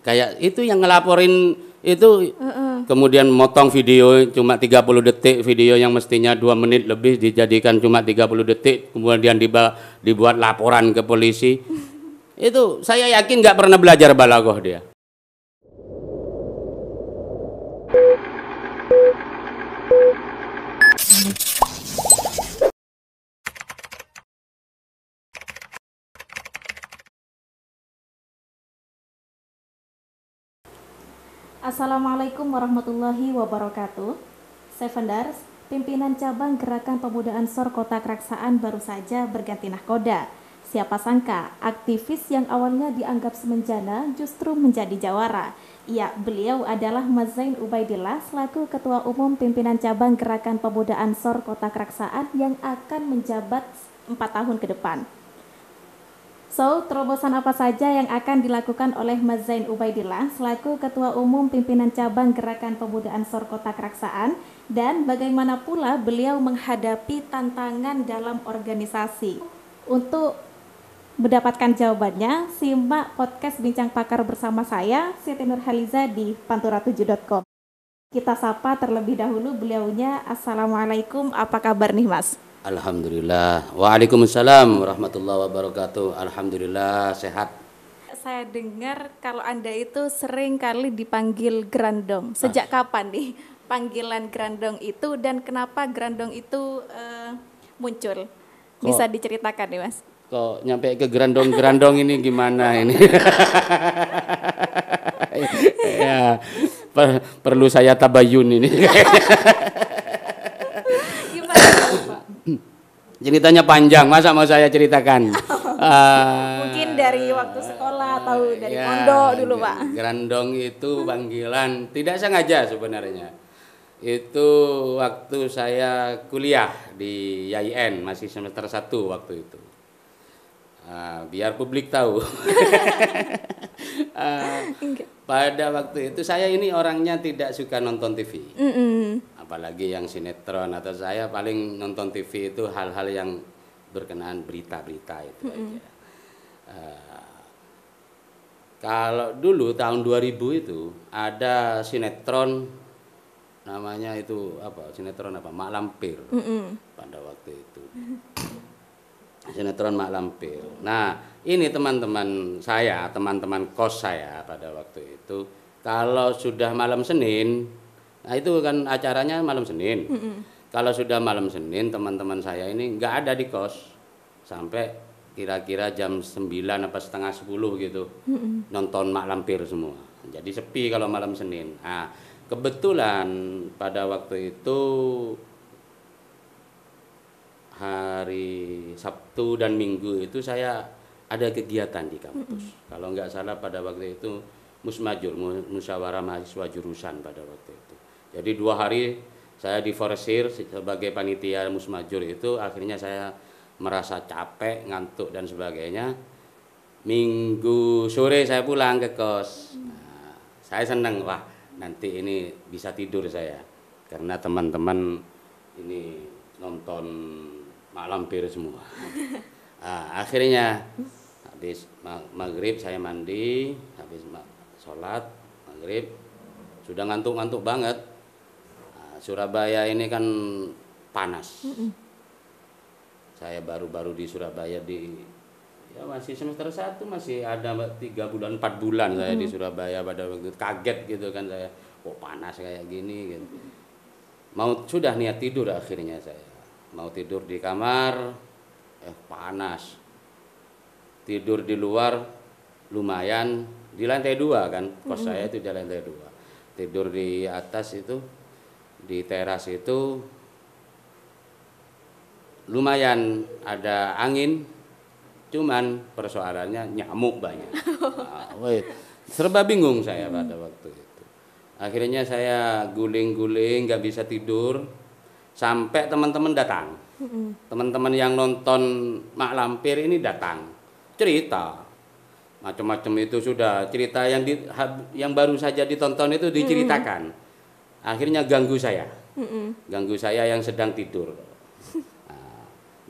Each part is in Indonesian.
kayak itu yang ngelaporin itu kemudian motong video cuma 30 detik, video yang mestinya 2 menit lebih dijadikan cuma 30 detik, kemudian dibuat laporan ke polisi. Itu saya yakin nggak pernah belajar balaghah dia. Assalamualaikum warahmatullahi wabarakatuh. Saya Vendar, pimpinan cabang Gerakan Pemuda Ansor Kota Keraksaan baru saja berganti nahkoda. Siapa sangka aktivis yang awalnya dianggap semenjana justru menjadi jawara. Ya, beliau adalah Mas Zain Ubaidillah selaku Ketua Umum Pimpinan Cabang Gerakan Pemuda Ansor Kota Keraksaan yang akan menjabat 4 tahun ke depan. So, terobosan apa saja yang akan dilakukan oleh Mas Zain Ubaidillah selaku Ketua Umum Pimpinan Cabang Gerakan Pemuda Ansor Kota Keraksaan, dan bagaimana pula beliau menghadapi tantangan dalam organisasi? Untuk mendapatkan jawabannya, simak podcast Bincang Pakar bersama saya, Siti Nurhaliza di pantura7.com. Kita sapa terlebih dahulu beliaunya. Assalamualaikum, apa kabar nih Mas? Alhamdulillah. Waalaikumsalam warahmatullahi wabarakatuh. Alhamdulillah sehat. Saya dengar kalau Anda itu sering kali dipanggil Grandong. Sejak kapan nih panggilan Grandong itu dan kenapa Grandong itu muncul? Bisa diceritakan nih Mas? Kok nyampe ke Grandong ini gimana ini? Ya, perlu saya tabayun ini. Ceritanya panjang, masa mau saya ceritakan? Mungkin dari waktu sekolah atau dari pondok dulu Pak. Grandong itu panggilan tidak sengaja sebenarnya. Itu waktu saya kuliah di YIN, masih semester 1 waktu itu. Biar publik tahu. Pada waktu itu saya ini orangnya tidak suka nonton TV. Apalagi yang sinetron, atau saya paling nonton TV itu hal-hal yang berkenaan berita-berita itu aja. Kalau dulu tahun 2000 itu ada sinetron namanya itu apa? Sinetron apa? Mak Lampir. Pada waktu itu. Sinetron Mak Lampir. Nah, ini teman-teman saya, teman-teman kos saya pada waktu itu, kalau sudah malam Senin, nah itu kan acaranya malam Senin. Kalau sudah malam Senin, teman-teman saya ini nggak ada di kos sampai kira-kira jam 9 apa setengah 10 gitu, nonton Mak Lampir semua. Jadi sepi kalau malam Senin. Nah, kebetulan pada waktu itu hari Sabtu dan Minggu itu saya ada kegiatan di kampus. Kalau nggak salah pada waktu itu Musmajur, musyawarah mahasiswa jurusan pada waktu itu. Jadi 2 hari saya diforsir sebagai panitia Musmajur itu, akhirnya saya merasa capek, ngantuk dan sebagainya. Minggu sore saya pulang ke kos. Nah, saya senang, wah nanti ini bisa tidur saya karena teman-teman ini nonton Mak Lampir semua. Nah, akhirnya habis maghrib saya mandi, habis sholat maghrib sudah ngantuk-ngantuk banget. Nah, Surabaya ini kan panas. Saya baru-baru di Surabaya ya masih semester 1, masih ada 3 bulan 4 bulan saya di Surabaya pada waktu itu. Kaget gitu kan saya, kok panas kayak gini gitu. Sudah niat tidur akhirnya saya. Mau tidur di kamar, panas. Tidur di luar lumayan, di lantai 2 kan, kos saya itu di lantai 2. Tidur di atas itu, di teras itu lumayan ada angin, cuman persoalannya nyamuk banyak. Serba bingung saya pada waktu itu. Akhirnya saya guling-guling, nggak bisa tidur, sampai teman-teman datang. Teman-teman yang nonton Mak Lampir ini datang, cerita macam-macam itu, sudah cerita yang baru saja ditonton itu diceritakan. Akhirnya ganggu saya yang sedang tidur.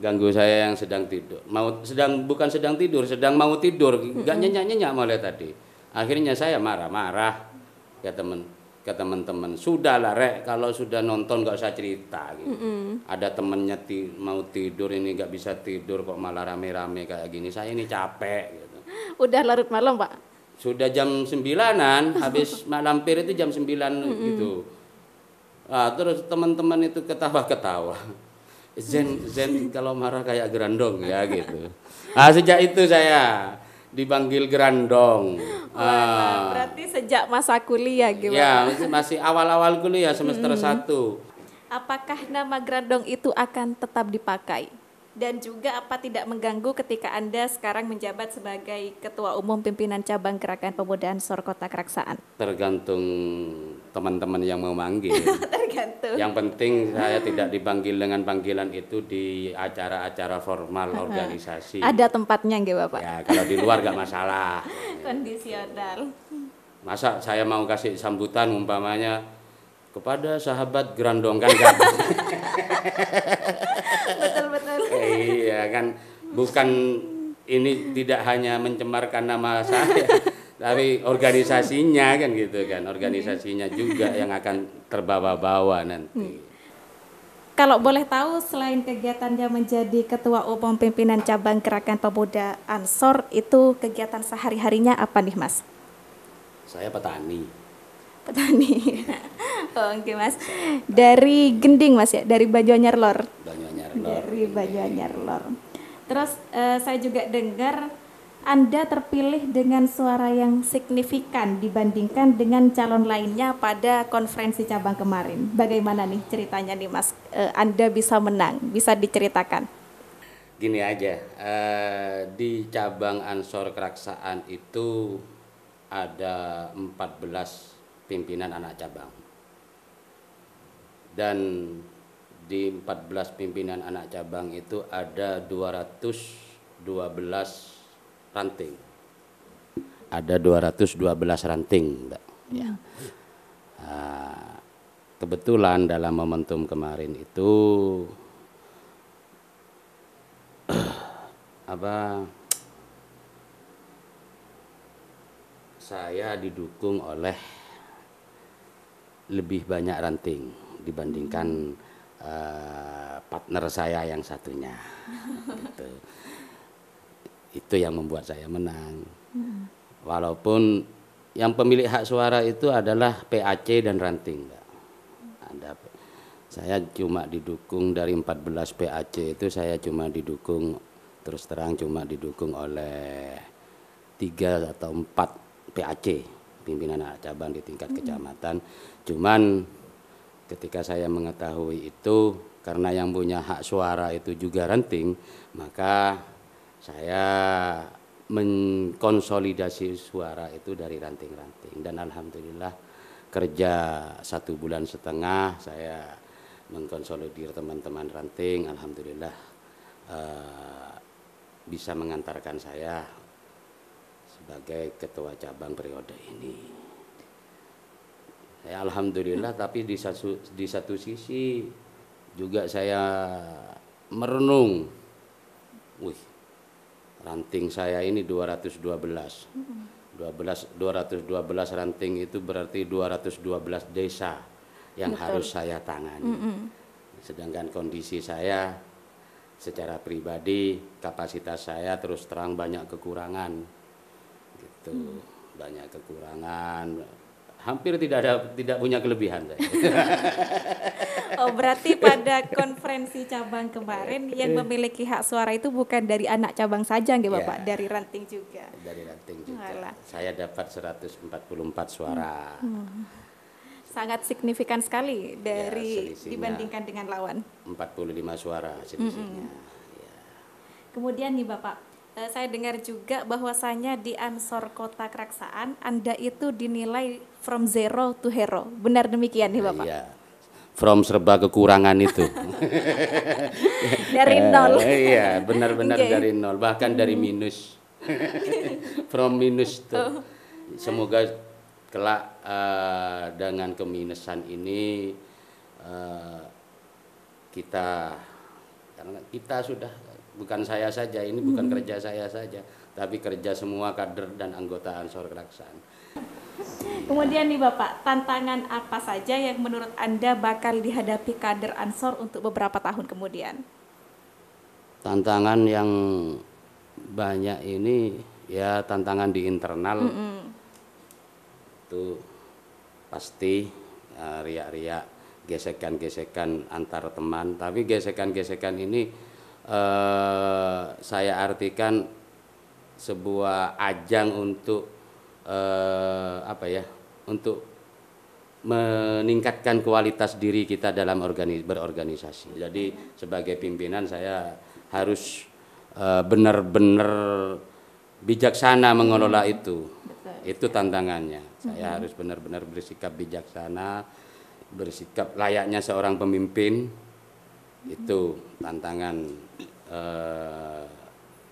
Ganggu saya yang sedang tidur. Bukan sedang tidur, sedang mau tidur, enggak nyenyak-nyenyak malah tadi. Akhirnya saya marah-marah ke teman-teman, sudahlah Rek, kalau sudah nonton nggak usah cerita gitu. Ada temennya mau tidur ini nggak bisa tidur kok malah rame-rame kayak gini, saya ini capek gitu. Udah larut malam, Pak? Sudah jam 9-an, habis lampir itu jam 9 gitu. Nah, terus teman-teman itu ketawa-ketawa. Zen kalau marah kayak gerandong ya gitu. Nah, sejak itu saya dipanggil gerandong. Wah, berarti sejak masa kuliah gitu. Ya, masih awal-awal kuliah semester 1. Apakah nama gerandong itu akan tetap dipakai? Dan juga apa tidak mengganggu ketika Anda sekarang menjabat sebagai Ketua Umum Pimpinan Cabang Gerakan Pemudaan SOR Kota Keraksaan? Tergantung teman-teman yang mau manggil. Tergantung. Yang penting saya tidak dipanggil dengan panggilan itu di acara-acara formal organisasi. Ada tempatnya nggih, Bapak? Ya, kalau di luar gak masalah. Kondisional. Masa saya mau kasih sambutan umpamanya kepada sahabat gerandong kan gak? Betul-betul. Iya kan, bukan ini tidak hanya mencemarkan nama saya, tapi organisasinya kan gitu kan, organisasinya juga yang akan terbawa-bawa nanti. Kalau boleh tahu, selain kegiatannya menjadi Ketua Umum Pimpinan Cabang Gerakan Pemudaan SOR, itu kegiatan sehari-harinya apa nih, Mas? Saya petani. Petani. Oh, oke, Mas. Dari Gending, Mas ya, dari Banyuanyar Lor. Banyuanyar Lor. Dari Banyuanyar Lor. Terus saya juga dengar Anda terpilih dengan suara yang signifikan dibandingkan dengan calon lainnya pada konferensi cabang kemarin. Bagaimana nih ceritanya nih, Mas? Anda bisa menang, bisa diceritakan? Gini aja, di cabang Ansor Keraksaan itu ada 14 pimpinan anak cabang. Dan di 14 pimpinan anak cabang itu ada 212 ranting. Ada 212 ranting, Mbak. Ya. Kebetulan dalam momentum kemarin itu saya didukung oleh lebih banyak ranting dibandingkan partner saya yang satunya. Gitu. Itu yang membuat saya menang. Walaupun yang pemilik hak suara itu adalah PAC dan ranting. Saya cuma didukung dari 14 PAC itu, saya cuma didukung, terus terang cuma didukung oleh 3 atau 4 PAC, pimpinan anak cabang di tingkat kecamatan. Cuman ketika saya mengetahui itu, karena yang punya hak suara itu juga ranting, maka saya mengkonsolidasi suara itu dari ranting-ranting. Dan alhamdulillah kerja 1,5 bulan saya mengkonsolidir teman-teman ranting. Alhamdulillah bisa mengantarkan saya sebagai ketua cabang periode ini. Ya, alhamdulillah, tapi di satu sisi juga saya merenung, ranting saya ini 212 ranting itu berarti 212 desa yang Betul. harus saya tangani. Sedangkan kondisi saya secara pribadi, kapasitas saya terus terang banyak kekurangan gitu. Banyak kekurangan, hampir tidak punya kelebihan saya. Oh, berarti pada konferensi cabang kemarin yang memiliki hak suara itu bukan dari anak cabang saja nggih Bapak, dari ranting juga. Dari ranting juga. Alah. Saya dapat 144 suara. Sangat signifikan sekali dari selisihnya dibandingkan dengan lawan. 45 suara selisihnya. Ya. Kemudian nih Bapak, saya dengar juga bahwasanya di Ansor Kota Keraksaan Anda itu dinilai from zero to hero. Benar demikian nih Bapak? Iya. From serba kekurangan itu. Dari nol. Iya, benar-benar dari nol, bahkan dari minus. From minus tuh. Semoga kelak dengan keminusan ini karena kita sudah, bukan saya saja, ini bukan kerja saya saja, tapi kerja semua kader dan anggota Ansor Keraksaan. Kemudian nih Bapak, tantangan apa saja yang menurut Anda bakal dihadapi kader Ansor untuk beberapa tahun kemudian? Tantangan yang banyak ini ya tantangan di internal. Itu pasti riak-riak, gesekan-gesekan antar teman. Tapi gesekan-gesekan ini saya artikan sebuah ajang untuk untuk meningkatkan kualitas diri kita dalam berorganisasi. Jadi sebagai pimpinan saya harus benar-benar bijaksana mengelola itu. Itu tantangannya. Saya harus benar-benar bersikap bijaksana, bersikap layaknya seorang pemimpin. Itu tantangan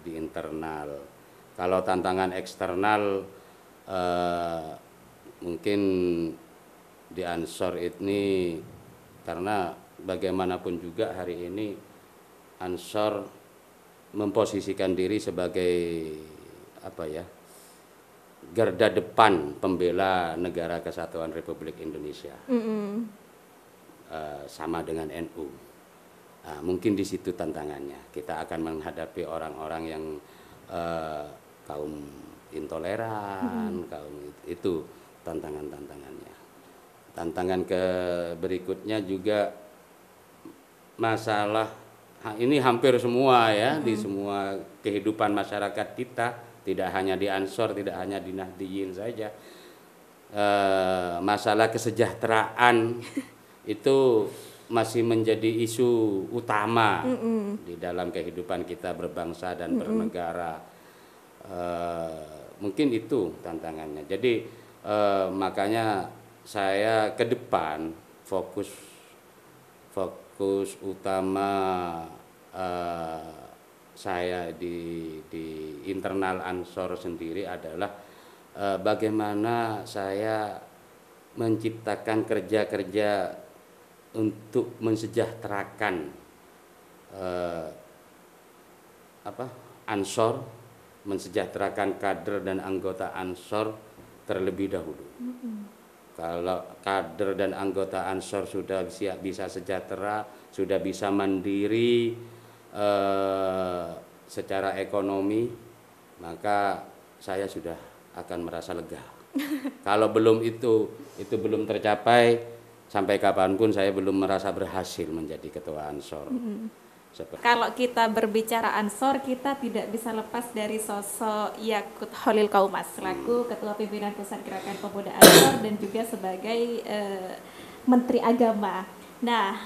di internal. Kalau tantangan eksternal mungkin di Ansor ini, karena bagaimanapun juga hari ini Ansor memposisikan diri sebagai garda depan pembela negara kesatuan Republik Indonesia. Sama dengan NU. Mungkin di situ tantangannya. Kita akan menghadapi orang-orang yang kaum intoleran, kaum itu tantangannya. Tantangan berikutnya juga masalah ini hampir semua ya, di semua kehidupan masyarakat kita, tidak hanya di Ansor, tidak hanya di Nahdiyin saja. Masalah kesejahteraan itu masih menjadi isu utama di dalam kehidupan kita berbangsa dan bernegara. Mungkin itu tantangannya. Jadi makanya saya ke depan fokus utama saya di internal Ansor sendiri adalah bagaimana saya menciptakan kerja-kerja untuk mensejahterakan Ansor, mensejahterakan kader dan anggota Ansor terlebih dahulu. Kalau kader dan anggota Ansor sudah bisa sejahtera, sudah bisa mandiri secara ekonomi, maka saya sudah akan merasa lega. Kalau belum itu belum tercapai, sampai kapanpun saya belum merasa berhasil menjadi ketua Ansor. Kalau kita berbicara Ansor, kita tidak bisa lepas dari sosok Yakut Khalil Qaumas selaku Ketua Pimpinan Pusat Gerakan Pemuda Ansor dan juga sebagai Menteri Agama. Nah,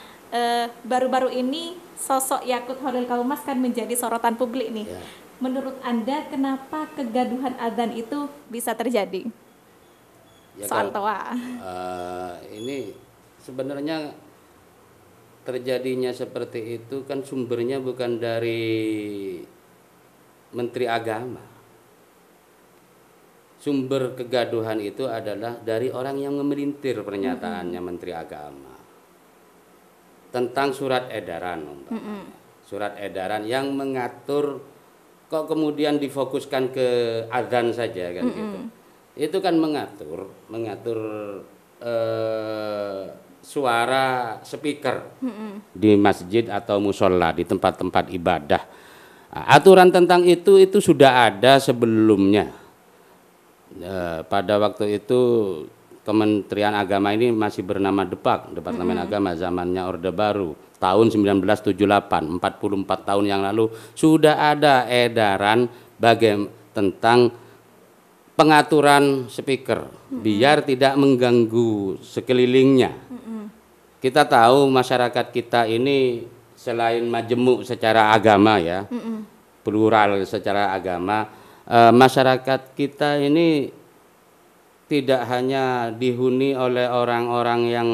baru-baru ini sosok Yakut Khalil Qaumas kan menjadi sorotan publik nih. Ya. Menurut Anda, kenapa kegaduhan adzan itu bisa terjadi? Ya, soal toa. Ini sebenarnya terjadinya seperti itu kan sumbernya bukan dari Menteri Agama. Sumber kegaduhan itu adalah dari orang yang memelintir pernyataannya Menteri Agama tentang surat edaran, surat edaran yang mengatur, kok kemudian difokuskan ke adzan saja kan gitu. Itu kan mengatur suara speaker di masjid atau musola, di tempat-tempat ibadah. Nah, aturan tentang itu sudah ada sebelumnya. Pada waktu itu Kementerian Agama ini masih bernama Departemen Agama, zamannya Orde Baru, tahun 1978, 44 tahun yang lalu sudah ada edaran tentang pengaturan speaker biar tidak mengganggu sekelilingnya. Kita tahu masyarakat kita ini selain majemuk secara agama ya, plural secara agama, masyarakat kita ini tidak hanya dihuni oleh orang-orang yang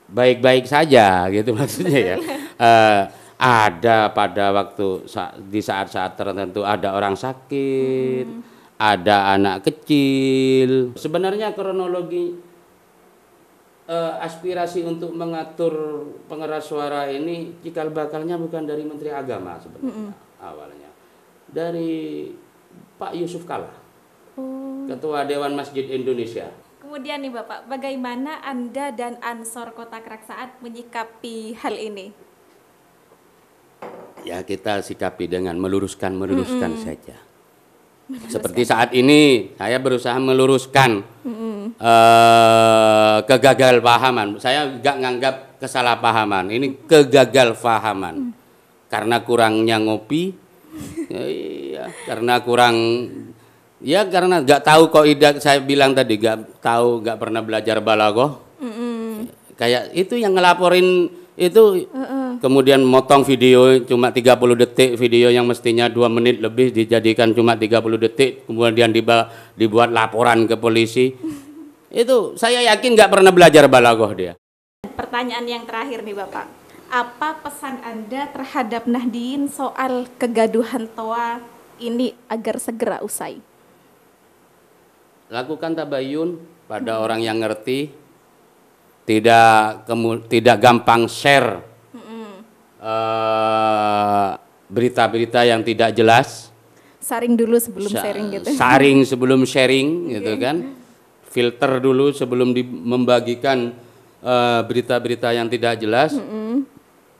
baik-baik saja gitu maksudnya ya. Ada pada waktu di saat-saat tertentu ada orang sakit, ada anak kecil. Sebenarnya kronologi aspirasi untuk mengatur pengeras suara ini cikal bakalnya bukan dari Menteri Agama sebenarnya awalnya. Dari Pak Yusuf Kalla, Oh. Ketua Dewan Masjid Indonesia. Kemudian nih Bapak, bagaimana Anda dan Ansor Kota Keraksaan menyikapi hal ini? Ya kita sikapi dengan meluruskan saja. Seperti saat ini saya berusaha meluruskan kegagalpahaman. Saya nggak nganggap kesalahpahaman, ini kegagalpahaman. Karena kurangnya ngopi, ya, karena nggak tahu kaidah. Saya bilang tadi nggak tahu, nggak pernah belajar balaghah. Kayak itu yang ngelaporin itu. Kemudian motong video cuma 30 detik, video yang mestinya 2 menit lebih dijadikan cuma 30 detik, kemudian dibuat laporan ke polisi. Itu saya yakin nggak pernah belajar balaghah dia. Pertanyaan yang terakhir nih Bapak, apa pesan Anda terhadap Nahdien soal kegaduhan TOA ini agar segera usai? Lakukan tabayun pada orang yang ngerti, tidak gampang share berita-berita yang tidak jelas. Saring dulu sebelum sharing gitu. Saring sebelum sharing gitu kan. Filter dulu sebelum membagikan berita-berita yang tidak jelas.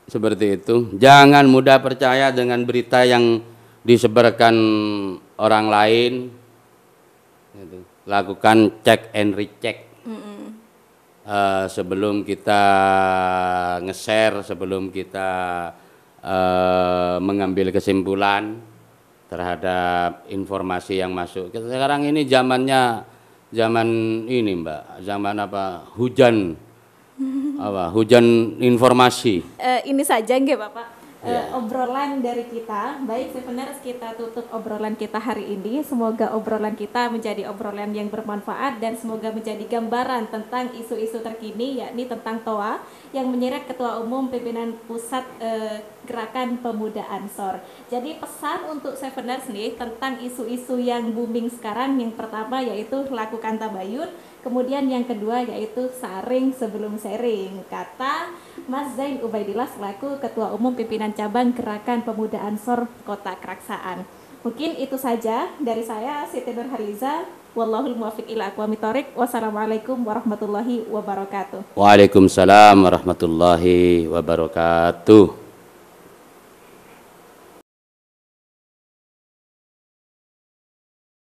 Seperti itu. Jangan mudah percaya dengan berita yang disebarkan orang lain. Gitu. Lakukan check and recheck. Sebelum kita nge-share, sebelum kita mengambil kesimpulan terhadap informasi yang masuk. Sekarang ini zaman ini Mbak, zaman apa? Hujan informasi. Ini saja nggih Bapak. Ya. Obrolan dari kita, baik Seveners, kita tutup obrolan kita hari ini. Semoga obrolan kita menjadi obrolan yang bermanfaat dan semoga menjadi gambaran tentang isu-isu terkini, yakni tentang TOA yang menyeret Ketua Umum Pimpinan Pusat Gerakan Pemuda Ansor. Jadi pesan untuk Seveners nih tentang isu-isu yang booming sekarang, yang pertama yaitu lakukan tabayun, kemudian yang kedua yaitu saring sebelum sharing, kata Mas Zain Ubaidillah selaku Ketua Umum Pimpinan Cabang Gerakan Pemuda Ansor Kota Keraksaan. Mungkin itu saja dari saya, Siti Nur Haliza. Wallahul muwaffiq ila aqwamit thoriq. Wassalamualaikum warahmatullahi wabarakatuh. Waalaikumsalam warahmatullahi wabarakatuh.